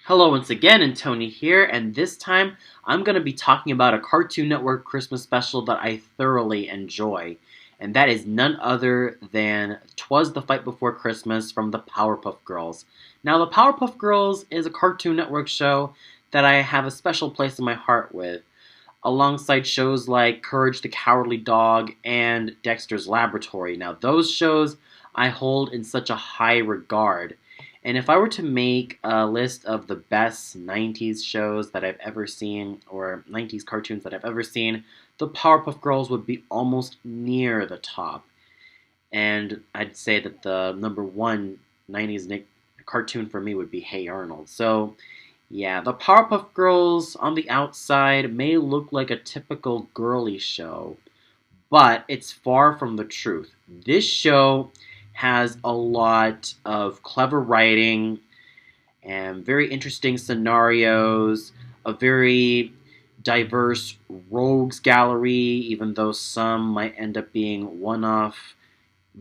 Hello once again, and Tony here, and this time I'm going to be talking about a Cartoon Network Christmas special that I thoroughly enjoy, and that is none other than "Twas the Fight Before Christmas" from the Powerpuff Girls. Now, the Powerpuff Girls is a Cartoon Network show that I have a special place in my heart with, alongside shows like Courage the Cowardly Dog and Dexter's Laboratory. Now, those shows I hold in such a high regard. And if I were to make a list of the best 90s shows that I've ever seen, or 90s cartoons that I've ever seen, the Powerpuff Girls would be almost near the top. And I'd say that the number one 90s cartoon for me would be Hey Arnold. So, yeah, the Powerpuff Girls on the outside may look like a typical girly show, but it's far from the truth. This show has a lot of clever writing and very interesting scenarios, a very diverse rogues gallery, even though some might end up being one-off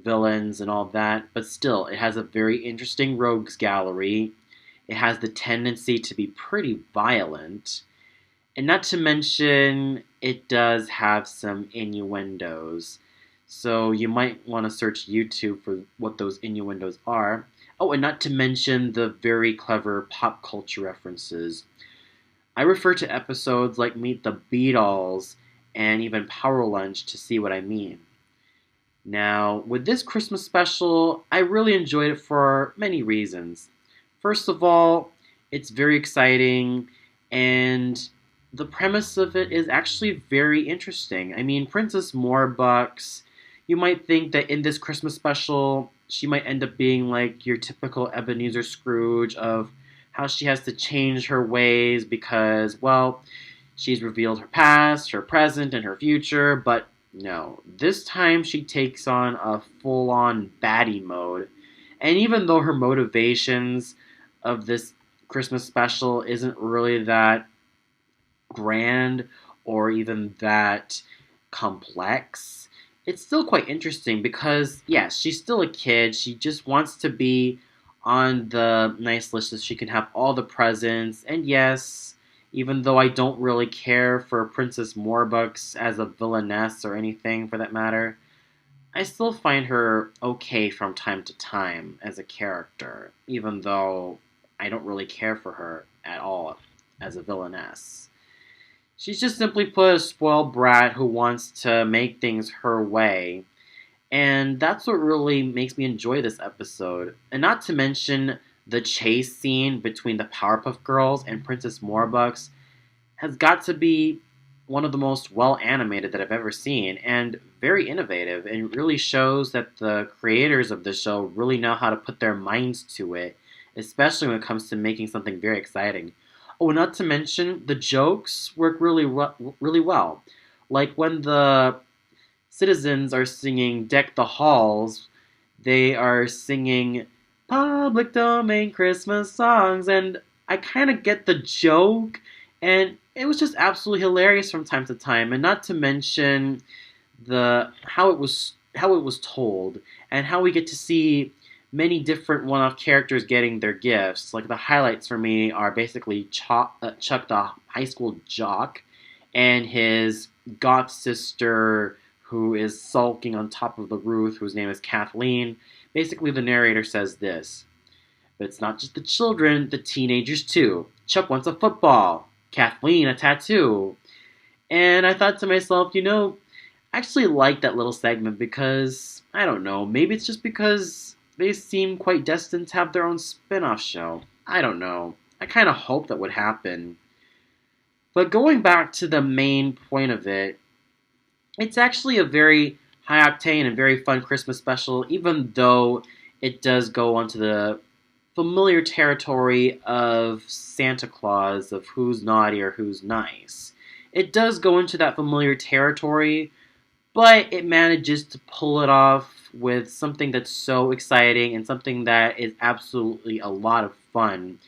villains and all that, but still, it has a very interesting rogues gallery. It has the tendency to be pretty violent, and not to mention, it does have some innuendos. So you might want to search YouTube for what those innuendos are. Oh, and not to mention the very clever pop culture references. I refer to episodes like Meet the Beatles and even Power Lunch to see what I mean. Now, with this Christmas special, I really enjoyed it for many reasons. First of all, it's very exciting, and the premise of it is actually very interesting. I mean, Princess Morbucks, you might think that in this Christmas special, she might end up being like your typical Ebenezer Scrooge of how she has to change her ways because, well, she's revealed her past, her present, and her future, but no. This time she takes on a full-on baddie mode. And even though her motivations of this Christmas special isn't really that grand or even that complex, it's still quite interesting because, yes, she's still a kid. She just wants to be on the nice list so she can have all the presents. And yes, even though I don't really care for Princess Morbucks as a villainess or anything for that matter, I still find her okay from time to time as a character, even though I don't really care for her at all as a villainess. She's just simply put a spoiled brat who wants to make things her way. And that's what really makes me enjoy this episode. And not to mention the chase scene between the Powerpuff Girls and Princess Morbucks has got to be one of the most well animated that I've ever seen and very innovative and really shows that the creators of the show really know how to put their minds to it, especially when it comes to making something very exciting. Oh, not to mention the jokes work really well. Like when the citizens are singing "Deck the Halls," they are singing public domain Christmas songs, and I kind of get the joke, and it was just absolutely hilarious from time to time. And not to mention the how it was told, and how we get to see many different one-off characters getting their gifts. Like the highlights for me are basically Chuck the high school jock, and his goth sister who is sulking on top of the roof, whose name is Kathleen. Basically, the narrator says this: "But it's not just the children, the teenagers too. Chuck wants a football, Kathleen a tattoo." And I thought to myself, I actually like that little segment because, I don't know, maybe it's just because they seem quite destined to have their own spin-off show. I don't know. I kind of hope that would happen. But going back to the main point of it, it's actually a very high-octane and very fun Christmas special, even though it does go onto the familiar territory of Santa Claus, of who's naughty or who's nice. It does go into that familiar territory, but it manages to pull it off with something that's so exciting and something that is absolutely a lot of fun.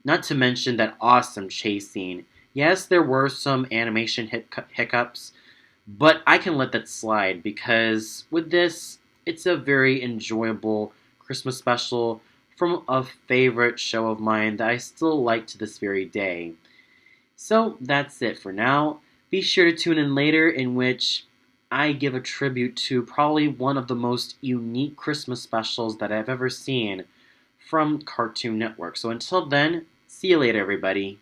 Not to mention that awesome chase scene. Yes, there were some animation hiccups, but I can let that slide because with this, it's a very enjoyable Christmas special from a favorite show of mine that I still like to this very day. So that's it for now. Be sure to tune in later, in which I give a tribute to probably one of the most unique Christmas specials that I've ever seen from Cartoon Network. So until then, see you later, everybody.